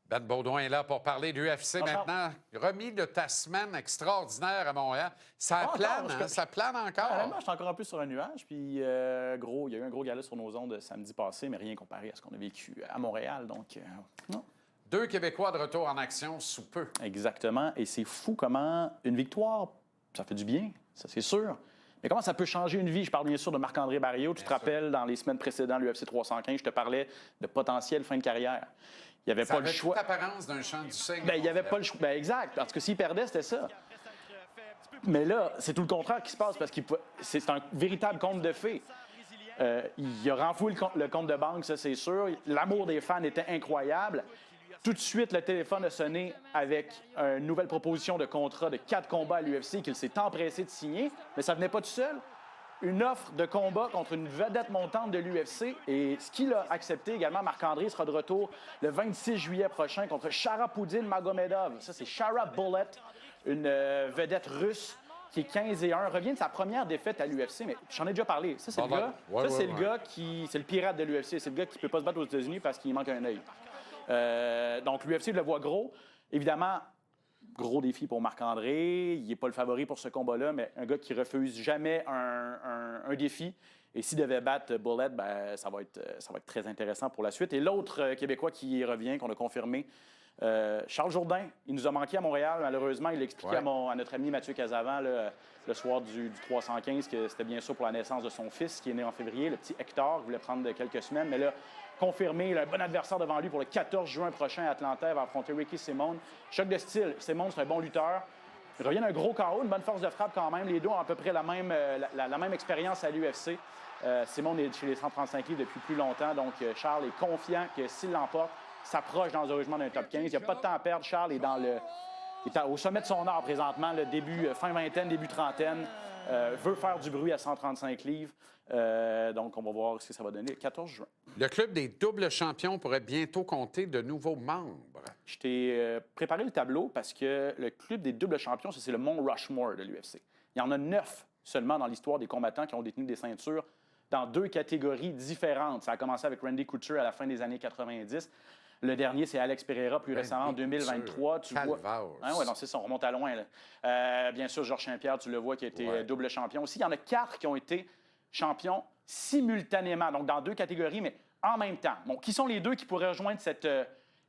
Ben Baudouin est là pour parler de l'UFC maintenant. Remis de ta semaine extraordinaire à Montréal. Ça plane, hein? Ça plane encore. Honnêtement, je suis encore un peu sur un nuage. Puis, gros, il y a eu un gros gala sur nos ondes samedi passé, mais rien comparé à ce qu'on a vécu à Montréal. Donc, non. 2 Québécois de retour en action sous peu. Exactement. Et c'est fou comment une victoire, ça fait du bien, ça c'est sûr. Mais comment ça peut changer une vie? Je parle bien sûr de Marc-André Barriault. Tu te rappelles, dans les semaines précédentes, l'UFC 315, je te parlais de potentielle fin de carrière. Il n'y avait ça pas le choix. Toute l'apparence d'un champ du cygne. Ben, il n'y avait pas le choix. Ben, exact. Parce que s'il perdait, c'était ça. Mais là, c'est tout le contraire qui se passe parce que c'est un véritable conte de fées. Il a renfloué le compte de banque, ça c'est sûr. L'amour des fans était incroyable. Tout de suite, le téléphone a sonné avec une nouvelle proposition de contrat de 4 combats à l'UFC qu'il s'est empressé de signer. Mais ça venait pas tout seul. Une offre de combat contre une vedette montante de l'UFC. Et ce qu'il a accepté également, Marc-André sera de retour le 26 juillet prochain contre Sharapouddin Magomedov. Ça, c'est Shara Bullet, une vedette russe qui est 15-1, revient de sa première défaite à l'UFC, mais j'en ai déjà parlé. Ça, c'est le gars, le gars qui... C'est le pirate de l'UFC. C'est le gars qui ne peut pas se battre aux États-Unis parce qu'il manque un œil. Donc, l'UFC le voit gros. Évidemment, gros défi pour Marc-André. Il n'est pas le favori pour ce combat-là, mais un gars qui refuse jamais un défi. Et s'il devait battre Bullet, ben, ça va être très intéressant pour la suite. Et l'autre Québécois qui revient, qu'on a confirmé, Charles Jourdain, il nous a manqué à Montréal. Malheureusement, il a expliqué à notre ami Mathieu Casavant le soir du 315 que c'était bien sûr pour la naissance de son fils qui est né en février, le petit Hector, qui voulait prendre quelques semaines. Mais là, confirmé, il a un bon adversaire devant lui pour le 14 juin prochain à Atlanta. Il va affronter Ricky Simon. Choc de style. Simon, c'est un bon lutteur. Il revient d'un gros KO, une bonne force de frappe quand même. Les deux ont à peu près la même expérience à l'UFC. Simon est chez les 135 livres depuis plus longtemps, donc Charles est confiant que s'il l'emporte, s'approche dangereusement d'un top 15. Il n'y a pas de temps à perdre. Charles est au sommet de son art présentement, fin vingtaine, début trentaine. Veut faire du bruit à 135 livres. Donc, on va voir ce que ça va donner le 14 juin. Le club des doubles champions pourrait bientôt compter de nouveaux membres. Je t'ai préparé le tableau parce que le club des doubles champions, c'est le Mont Rushmore de l'UFC. Il y en a 9 seulement dans l'histoire des combattants qui ont détenu des ceintures dans 2 catégories différentes. Ça a commencé avec Randy Couture à la fin des années 90. Le dernier, c'est Alex Pereira, plus récemment, en 2023. Tu vois. Oui, non, c'est ça, on remonte à loin. Là. Bien sûr, Georges Saint-Pierre, tu le vois, qui a été double champion aussi. Il y en a 4 qui ont été champions simultanément, donc dans 2 catégories, mais en même temps. Bon, qui sont les 2 qui pourraient rejoindre cette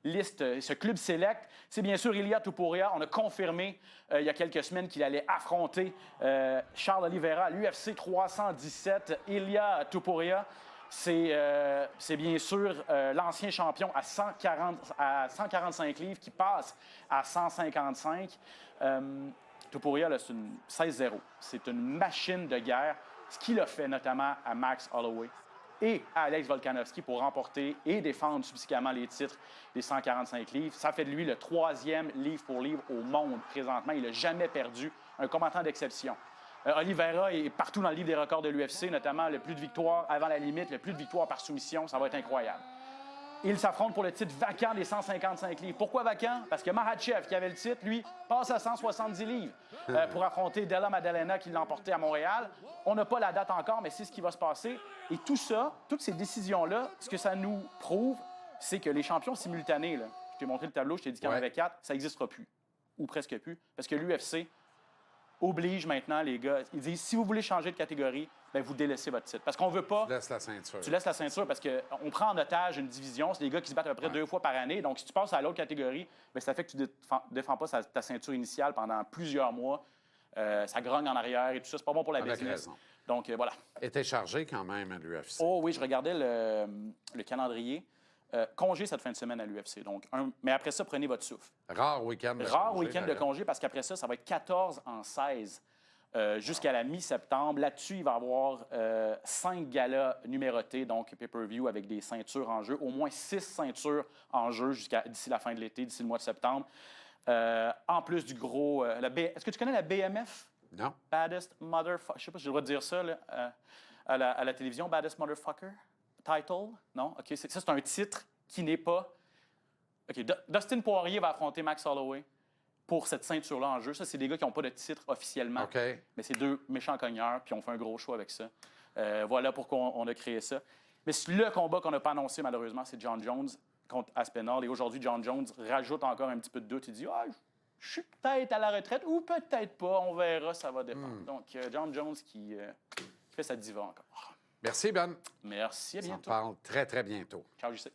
liste, ce club select? C'est bien sûr Ilia Topuria. On a confirmé il y a quelques semaines qu'il allait affronter Charles Oliveira à l'UFC 317. Ilia Topuria, c'est bien sûr l'ancien champion à 145 livres qui passe à 155. Topuria, là, c'est une 16-0. C'est une machine de guerre. Ce qu'il a fait notamment à Max Holloway et à Alex Volkanovski pour remporter et défendre subséquemment les titres des 145 livres. Ça fait de lui le 3e livre pour livre au monde présentement. Il n'a jamais perdu un combattant d'exception. Oliveira est partout dans le livre des records de l'UFC, notamment le plus de victoires avant la limite, le plus de victoires par soumission. Ça va être incroyable. Il s'affronte pour le titre vacant des 155 livres. Pourquoi vacant? Parce que Makhachev, qui avait le titre, lui, passe à 170 livres pour affronter Della Maddalena qui l'a emporté à Montréal. On n'a pas la date encore, mais c'est ce qui va se passer. Et tout ça, toutes ces décisions-là, ce que ça nous prouve, c'est que les champions simultanés, là, je t'ai montré le tableau, je t'ai dit qu'il y en avait 4, ça n'existera plus. Ou presque plus. Parce que l'UFC oblige maintenant les gars. Ils disent, si vous voulez changer de catégorie, bien, vous délaissez votre titre. Parce qu'on veut pas... Tu laisses la ceinture. Tu laisses la ceinture parce qu'on prend en otage une division. C'est des gars qui se battent à peu près 2 fois par année. Donc, si tu passes à l'autre catégorie, bien, ça fait que tu ne défends pas ta ceinture initiale pendant plusieurs mois. Ça grogne en arrière et tout ça. C'est pas bon pour la business. Raison. Donc, voilà. Était chargé quand même à l'UFC. Oh oui, je regardais le calendrier. Congé cette fin de semaine à l'UFC. Donc, mais après ça, prenez votre souffle. Rare week-end de congé. Rare week-end de congé parce qu'après ça, ça va être 14 en 16 jusqu'à la mi-septembre. Là-dessus, il va y avoir 5 galas numérotés, donc pay-per-view avec des ceintures en jeu. Au moins 6 ceintures en jeu d'ici la fin de l'été, d'ici le mois de septembre. En plus du gros... Est-ce que tu connais la BMF? Non. Baddest Motherfucker. Je sais pas si j'ai le droit de dire ça là, à la télévision. Baddest Motherfucker. Title? Non? OK. Ça, c'est un titre qui n'est pas... OK. Dustin Poirier va affronter Max Holloway pour cette ceinture-là en jeu. Ça, c'est des gars qui n'ont pas de titre officiellement. OK. Mais c'est 2 méchants cogneurs, puis on fait un gros choix avec ça. Voilà pourquoi on a créé ça. Mais le combat qu'on n'a pas annoncé, malheureusement, c'est John Jones contre Aspinall. Et aujourd'hui, John Jones rajoute encore un petit peu de doute. Il dit je suis peut-être à la retraite ou peut-être pas. On verra, ça va dépendre. Donc, John Jones qui fait sa diva encore. Merci, Ben. Merci, à On s'en bientôt. parle très, très bientôt. Ciao, JC.